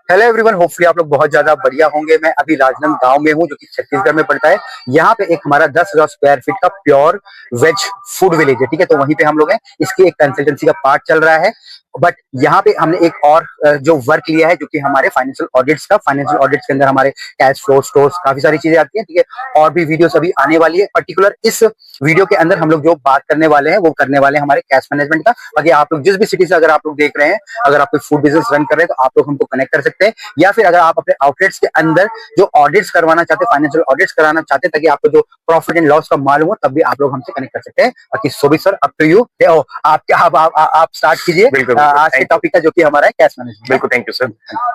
Hello everyone, hopefully आप लोग बहुत ज्यादा बढ़िया होंगे। मैं अभी राजनांद गांव में हूं जो कि छत्तीसगढ़ में पड़ता है। यहाँ पे एक हमारा 10,000 स्क्वायर फीट का प्योर वेज फूड विलेज है, ठीक है। तो वहीं पे हम लोग हैं। इसकी एक कंसल्टेंसी का पार्ट चल रहा है। बट यहाँ पे हमने एक और जो वर्क लिया है जो कि हमारे फाइनेंशियल ऑडिट्स का। फाइनेंशियल ऑडिट्स के अंदर हमारे कैश फ्लो, स्टोर्स, काफी सारी चीजें आती है, ठीक है। और भी वीडियोस अभी आने वाली है। पर्टिकुलर इस वीडियो के अंदर हम लोग जो बात करने वाले हैं वो करने वाले हैं हमारे कैश मैनेजमेंट का। बाकी आप लोग जिस भी सिटी से अगर आप लोग देख रहे हैं, अगर आप कोई फूड बिजनेस रन कर रहे हैं तो आप लोग हमको कनेक्ट कर सकते हैं। या फिर अगर आप अपने आउटलेट्स के अंदर जो ऑडिट्स करवाना चाहते हैं, फाइनेंशियल ऑडिट्स कराना चाहते हैं, ताकि आपको जो प्रॉफिट एंड लॉस का मालूम हो, तब भी आप लोग हमसे कनेक्ट कर सकते हैं। बाकी सोबी सर, अप टू यू। आप स्टार्ट कीजिए आज के टॉपिक का जो कि हमारा है कैश मैनेजमेंट। बिल्कुल, थैंक यू सर।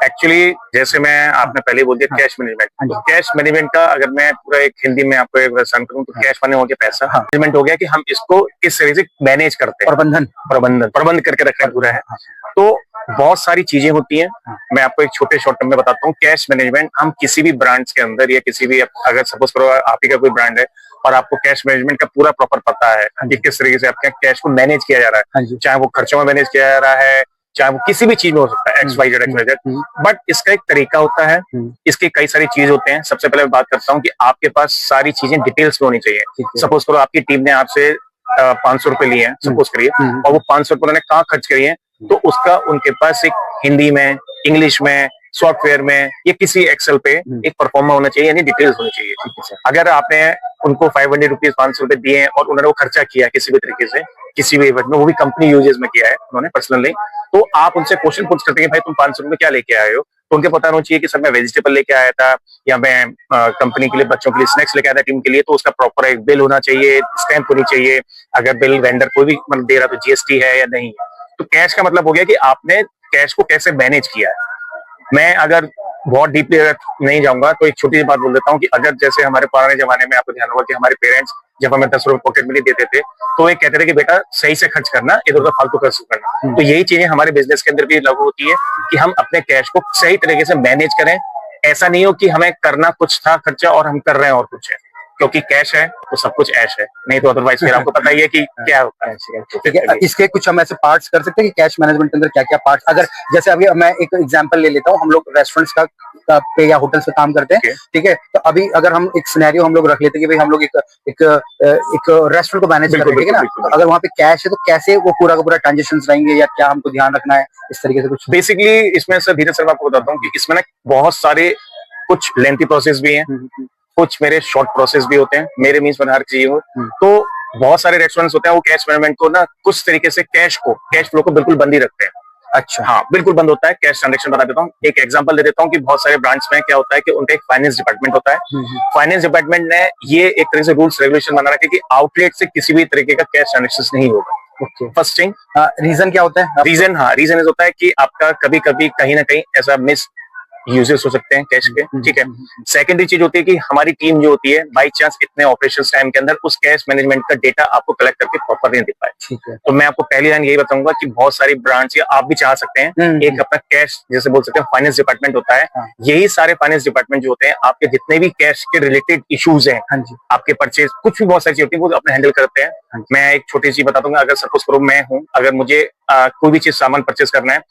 एक्चुअली जैसे मैं आपने पहले बोल दिया कैश मैनेजमेंट, तो कैश मैनेजमेंट का अगर मैं पूरा एक हिंदी में आपको एक वर्णन करूं तो कैश माने हो गया पैसा, मैनेजमेंट हो गया कि हम इसको किस तरह से मैनेज करते हैं, प्रबंध करके रखना पूरा है। तो बहुत सारी चीजें होती हैं। मैं आपको एक छोटे शॉर्ट टर्म में बताता हूँ। कैश मैनेजमेंट हम किसी भी ब्रांड्स के अंदर या किसी भी, अगर सपोज करो आप ही का कोई ब्रांड है और आपको कैश मैनेजमेंट का पूरा प्रॉपर पता है कि किस तरीके से आपके कैश को मैनेज किया जा रहा है, चाहे वो खर्चों में मैनेज किया जा रहा है, चाहे वो किसी भी चीज में हो सकता है, XYZ। बट इसका एक तरीका होता है, इसके कई सारी चीज होते हैं। सबसे पहले मैं बात करता हूँ कि आपके पास सारी चीजें डिटेल्स में होनी चाहिए। सपोज करो आपकी टीम ने आपसे 500 रुपए लिए हैं, सपोज करिए, और वो 500 रुपए उन्होंने कहाँ खर्च किए हैं, तो उसका उनके पास एक हिंदी में, इंग्लिश में, सॉफ्टवेयर में या किसी एक्सेल पे एक परफॉर्मा होना चाहिए, यानी डिटेल्स होनी चाहिए। अगर आपने उनको 500 रुपीज 500 रुपए दिए हैं और उन्होंने वो खर्चा किया किसी भी तरीके से, किसी भी इवेंट में, वो भी कंपनी यूजेस में किया है उन्होंने पर्सनली, तो आप उनसे क्वेश्चन पूछ सकते हैं भाई तुम 500 रुपए क्या लेके आए हो। तो उनके पता होना चाहिए कि सर मैं वेजिटेबल लेके आया था, या मैं कंपनी के लिए बच्चों के लिए स्नैक्स लेके आया था टीम के लिए, तो उसका प्रॉपर एक बिल होना चाहिए, स्टैंप होनी चाहिए। अगर बिल वेंडर कोई भी मतलब दे रहा तो GST है या नहीं। तो कैश का मतलब हो गया कि आपने कैश को कैसे मैनेज किया है। मैं अगर बहुत डीपली अगर नहीं जाऊंगा तो एक छोटी सी बात बोल देता हूँ कि अगर जैसे हमारे पुराने जमाने में आपको ध्यान होगा कि हमारे पेरेंट्स जब हमें 10 रुपए पॉकेट मनी देते थे तो ये कहते थे कि बेटा सही से खर्च करना, इधर उधर फालतू खर्च करना। तो यही चीजें हमारे बिजनेस के अंदर भी लागू होती है कि हम अपने कैश को सही तरीके से मैनेज करें। ऐसा नहीं हो कि हमें करना कुछ था खर्चा और हम कर रहे हैं और कुछ है, क्योंकि कैश है तो सब कुछ ऐश है, नहीं तो अदरवाइज फिर आपको पता ही है कि क्या होता है। ठीक है, इसके कुछ हम ऐसे पार्ट्स कर सकते हैं कि कैश मैनेजमेंट के अंदर क्या क्या पार्ट्स। अगर जैसे अभी मैं एक एग्जांपल ले लेता हूँ, हम लोग रेस्टोरेंट्स का पे या होटल से काम करते हैं, ठीक है। तो अभी अगर हम एक सिनेरियो हम लोग रख लेते हैं कि भाई हम लोग एक रेस्टोरेंट को मैनेज कर रहे हैं, ठीक है ना। तो अगर वहाँ पे कैश है तो कैसे वो पूरा का पूरा ट्रांजेक्शन रहेंगे या क्या हमको ध्यान रखना है, इस तरीके से कुछ। बेसिकली इसमें सर धीरे से आपको बताता हूँ कि इसमें ना बहुत सारे कुछ लेंथी प्रोसेस भी हैं, कुछ मेरे शॉर्ट प्रोसेस भी होते हैं। मेरे मीन्स में हर चीज हूँ, तो बहुत सारे रेस्टोरेंट्स होते हैं वो कैश मैनेजमेंट को ना कुछ तरीके से कैश फ्लो को बिल्कुल बंद ही रखते हैं। अच्छा, हाँ बिल्कुल बंद होता है। कैश ट्रांजेक्शन बता देता हूँ, एक एग्जांपल दे देता हूँ कि बहुत सारे ब्रांड्स में क्या होता है कि उनका एक फाइनेंस डिपार्टमेंट होता है। फाइनेंस डिपार्टमेंट ने ये एक तरह से रूल्स रेगुलेशन बना रखा है कि आउटलेट से किसी भी तरीके का कैश ट्रांजेक्शन नहीं होगा। फर्स्ट थिंग, रीजन क्या होता है? रीजन होता है कि आपका कभी कभी कहीं ना कहीं ऐसा मिस यूजेस हो सकते हैं कैश के, ठीक है। सेकेंडरी चीज होती है कि हमारी टीम जो होती है बाई चांस इतने ऑपरेशन टाइम के अंदर उस कैश मैनेजमेंट का डेटा आपको कलेक्ट करके प्रॉपर नहीं दे पाए, ठीक है। तो मैं आपको पहली लाइन यही बताऊंगा कि बहुत सारी ब्रांड्स या आप भी चाह सकते हैं एक अपना कैश जैसे बोल सकते हैं फाइनेंस डिपार्टमेंट होता है। यही सारे फाइनेंस डिपार्टमेंट जो होते हैं आपके जितने भी कैश के रिलेटेड इश्यूज हैं, आपके परचेज कुछ भी बहुत सारी चीज होती है वो अपने हैंडल करते हैं। मैं एक छोटी सी बता दूंगा, अगर सपोज करो मैं हूँ, अगर मुझे कोई भी चीज सामान परचेज करना है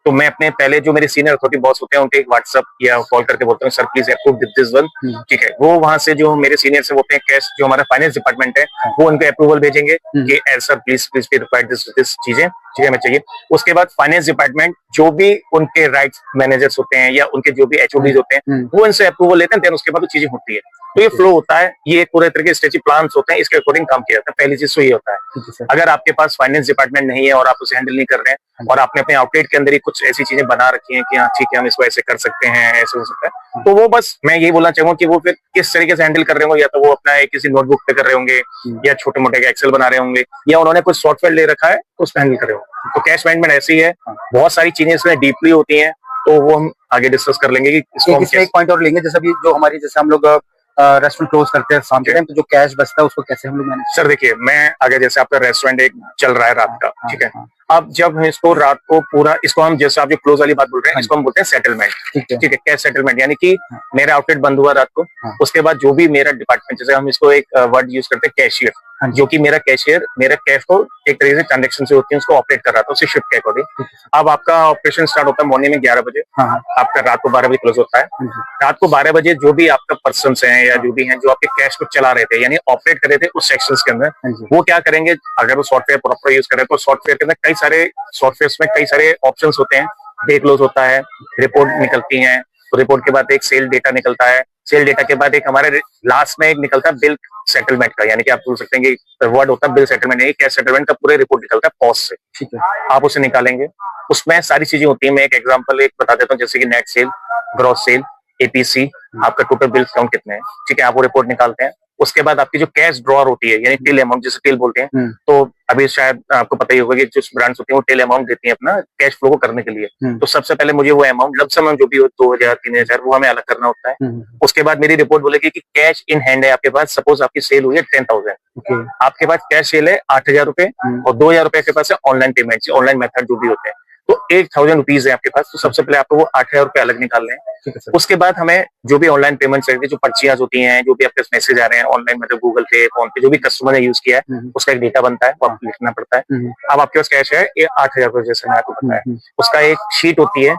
तो मैं अपने पहले जो मेरे सीनियर अथॉरिटी बॉस होते हैं उनके एक व्हाट्सएप या कॉल करके बोलता हूँ sir please approve this one, ठीक है। वो वहां से जो मेरे सीनियर से होते हैं कैश जो हमारा फाइनेंस डिपार्टमेंट है वो उनको अप्रूवल भेजेंगे कि sir please be required this चीजें हमें चाहिए। उसके बाद फाइनेंस डिपार्टमेंट जो भी उनके राइट्स मैनेजर्स होते हैं या उनके जो भी HODs होते हैं वो इनसे अप्रूवल लेते हैं, देन उसके बाद वो चीजें होती है। तो ये फ्लो होता है, ये पूरे तरह के स्ट्रेटेजिक प्लान्स होते हैं, इसके अकॉर्डिंग काम किया जाता है। पहली चीज तो ये होता है। अगर आपके पास फाइनेंस डिपार्टमेंट नहीं है और आप उसे हैंडल नहीं कर रहे हैं और आपने अपने आउटलेट के अंदर ही कुछ ऐसी चीजें बना रखी हैं कि हाँ ठीक है हम इसको ऐसे कर सकते हैं, ऐसे हो सकता है, तो वो बस मैं यही बोलना चाहूंगा कि वो फिर किस तरीके से हैंडल कर रहे होंगे, या तो वो अपना किसी नोटबुक पे कर रहे होंगे या छोटे मोटे एक्सेल बना रहे होंगे या उन्होंने कुछ सॉफ्टवेयर ले रखा है तो उसमें हैंडल कर रहे होंगे। तो कैश मैनेजमेंट ऐसी है, बहुत सारी चीजें इसमें डीपली होती हैं, तो वो हम आगे डिस्कस कर लेंगे कि इसमें एक पॉइंट और लेंगे। जैसे अभी जो हमारी जैसे हम लोग रेस्टोरेंट क्लोज करते हैं शाम के टाइम, तो जो कैश बचता है उसको कैसे हम लोग मैनेज। सर देखिए, मैं अगर जैसे आपका रेस्टोरेंट एक चल रहा है रात का, ठीक है, अब जब हम इसको रात को पूरा इसको हम जैसे आप जो क्लोज वाली बात बोल रहे हैं इसको हम बोलते हैं सेटलमेंट, ठीक है, कैश सेटलमेंट, यानी कि मेरा आउटलेट बंद हुआ रात को, उसके बाद जो भी मेरा डिपार्टमेंट, जैसे हम इसको एक वर्ड यूज करते हैं कैशियर, हाँ जी। जो कि मेरा कैशियर मेरा कैश को एक तरीके से ट्रांजेक्शन से होती है उसको ऑपरेट कर रहा था, उसे शिफ्ट के अकॉर्डिंग। अब आपका ऑपरेशन स्टार्ट होता है मॉर्निंग में 11 बजे, हाँ, आपका रात को 12 बजे क्लोज होता है। हाँ जी, रात को 12 बजे जो भी आपका पर्सन हैं या जो भी हैं जो आपके कैश को चला रहे थे यानी ऑपरेट कर रहे थे उस सेक्शंस के अंदर, हाँ जी, वो क्या करेंगे, अगर वो सॉफ्टवेयर प्रॉपर यूज करें तो सॉफ्टवेयर के अंदर कई सारे सॉफ्टवेयर में कई सारे ऑप्शंस होते हैं। डे क्लोज होता है, रिपोर्ट निकलती है, तो रिपोर्ट के बाद एक सेल डेटा निकलता है, सेल डेटा के बाद एक हमारे लास्ट में एक निकलता है बिल सेटलमेंट का, यानी कि आप बोल सकते हैं कि वर्ड होता है बिल सेटलमेंट, यानी कैश सेटलमेंट का पूरा रिपोर्ट निकलता है पॉज से। ठीक है, आप उसे निकालेंगे, उसमें सारी चीजें होती है। मैं एक एग्जांपल एक बता देता हूँ, जैसे कि net sale, gross sale, APC, आपका टोटल बिल काउंट कितने हैं, ठीक है, आप वो रिपोर्ट निकालते हैं। उसके बाद आपकी जो कैश ड्रॉर होती है यानी टिल अमाउंट, जिसे टिल बोलते हैं, तो अभी शायद आपको पता ही होगा कि जो ब्रांड्स होती हैं वो टिल अमाउंट देती हैं अपना कैश फ्लो को करने के लिए। तो सबसे पहले मुझे वो अमाउंट लमसम जो भी हो 2000 3000 वो हमें अलग करना होता है। उसके बाद मेरी रिपोर्ट बोलेगी कि कैश इन हैंड है आपके पास, सपोज आपकी सेल हुई है 10,000, आपके पास कैश सेल है 8,000 रुपए और 2,000 रुपए के पास है ऑनलाइन पेमेंट, ऑनलाइन मेथड जो भी होते हैं, तो 1,000 रुपीज है आपके पास। तो सबसे पहले आपको वो 8,000 रुपए अलग निकालने हैं। उसके बाद हमें जो भी ऑनलाइन पेमेंट चाहिए, जो पर्चियां होती हैं, जो भी आपके मैसेज आ रहे हैं ऑनलाइन, मतलब गूगल पे, फोन पे, जो भी कस्टमर ने यूज किया है उसका एक डेटा बनता है, वो आपको लिखना पड़ता है। अब आपके पास कैश है ये 8,000 रुपए, जैसे मैं आपको बताया, उसका एक शीट होती है।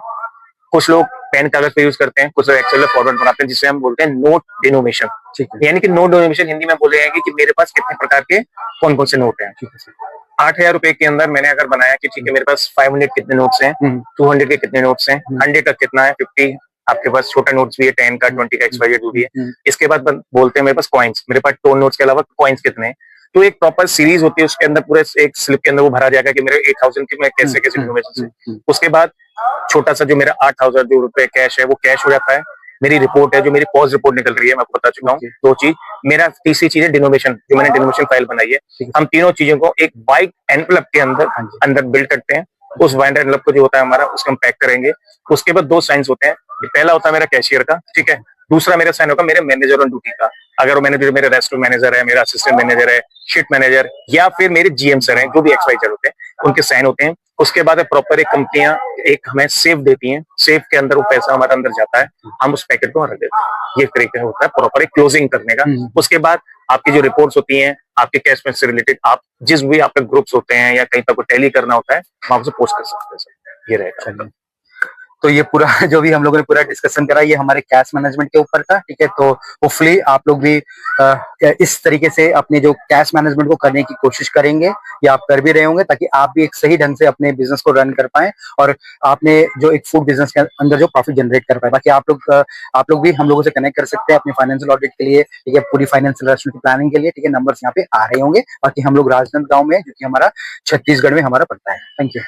कुछ लोग पेन कागज पे यूज करते हैं, कुछ लोग एक्सेल में फॉर्मेट बनाते हैं, जिसे हम बोलते हैं नोट डिनोमिनेशन। यानी कि नोट डिनोमिनेशन हिंदी में बोल रहे हैं कि मेरे पास कितने प्रकार के कौन कौन से नोट हैं। 8,000 रुपए के अंदर मैंने अगर बनाया कि ठीक है मेरे पास 500 कितने नोट्स हैं, 200 के कितने नोट्स हैं, 100 का कितना है, 50 आपके पास छोटा नोट्स भी है, 10 का, 20 का, XY जो भी है। इसके बाद बोलते हैं मेरे पास कॉइन्स, मेरे पास टोन नोट्स के अलावा कॉइन्स कितने हैं। तो एक प्रॉपर सीरीज होती है, उसके अंदर पूरे एक स्लिप के अंदर वो भरा जाएगा कि मेरे 8,000 की मैं कैसे कैसे डिनोमिनेशन से। उसके बाद छोटा सा जो मेरा 8,000 जो रुपए कैश है वो कैश हो जाता है। मेरी रिपोर्ट है, जो मेरी पॉज रिपोर्ट निकल रही है, मैं आपको बता चुका हूँ। दो चीज, मेरा तीसरी चीज है डिनोमिनेशन, जो मैंने डिनोमिनेशन फाइल बनाई है। हम तीनों चीजों को एक वाइट एनवलप के अंदर बिल्ड करते हैं। उस वाइट एनवलप को जो होता है हमारा, उसको हम पैक करेंगे। उसके बाद 2 साइंस होते हैं, पहला होता है मेरा कैशियर का, ठीक है, दूसरा मेरा साइन होगा मेरे मैनेजर ऑन ड्यूटी का। अगर वो मैनेजर मेरे रेस्टोरेंट मैनेजर है, मेरा असिस्टेंट मैनेजर है, शिट मैनेजर, या फिर मेरे जीएम सर हैं, जो भी XYZ होते हैं, उनके साइन होते हैं। उसके बाद प्रॉपर एक कंपनियां एक हमें सेफ देती हैं, सेफ के अंदर वो पैसा हमारे अंदर जाता है, हम उस पैकेट को रख देते हैं। ये तरीका होता है प्रॉपर एक क्लोजिंग करने का। उसके बाद आपकी जो रिपोर्ट्स होती हैं आपके कैश में से रिलेटेड, आप जिस भी आपके ग्रुप्स होते हैं या कहीं पर कोई टैली करना होता है, वहां से पोस्ट कर सकते हैं। ये रहेगा। तो ये पूरा जो भी हम लोगों ने पूरा डिस्कशन करा, ये हमारे कैश मैनेजमेंट के ऊपर था, ठीक है। तो होपफुली आप लोग भी इस तरीके से अपने जो कैश मैनेजमेंट को करने की कोशिश करेंगे, या आप कर भी रहे होंगे, ताकि आप भी एक सही ढंग से अपने बिजनेस को रन कर पाएं और आपने जो एक फूड बिजनेस के अंदर जो प्रॉफिट जनरेट कर पाए। बाकी आप लोग भी हम लोगों से कनेक्ट कर सकते हैं अपने फाइनेंशियल ऑडिट के लिए, ठीक है, पूरी फाइनेंशियल की प्लानिंग के लिए, ठीक है। नंबर्स यहाँ पे आ रहे होंगे। बाकी हम लोग राजनांदगांव में, जो कि हमारा छत्तीसगढ़ में हमारा पड़ता है। Thank you.